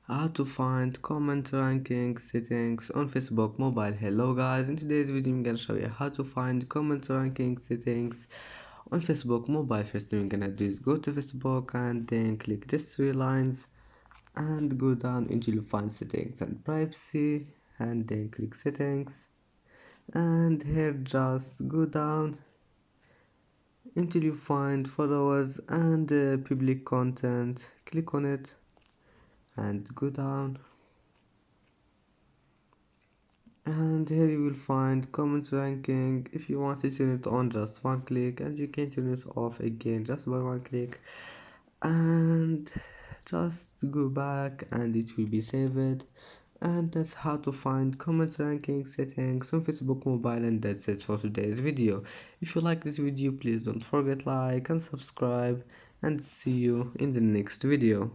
How to find comment ranking settings on Facebook mobile. Hello guys, in today's video I'm gonna show you how to find comment ranking settings on Facebook mobile. First thing you're gonna do is go to Facebook and then click these three lines and go down until you find settings and privacy, and then click settings, and here just go down until you find followers and public content. Click on it and go down, and here you will find comment ranking. If you want to turn it on, just one click, and you can turn it off again just by one click, and just go back and it will be saved. And that's how to find comment ranking settings on Facebook mobile, and that's it for today's video. If you like this video, please don't forget like and subscribe, and see you in the next video.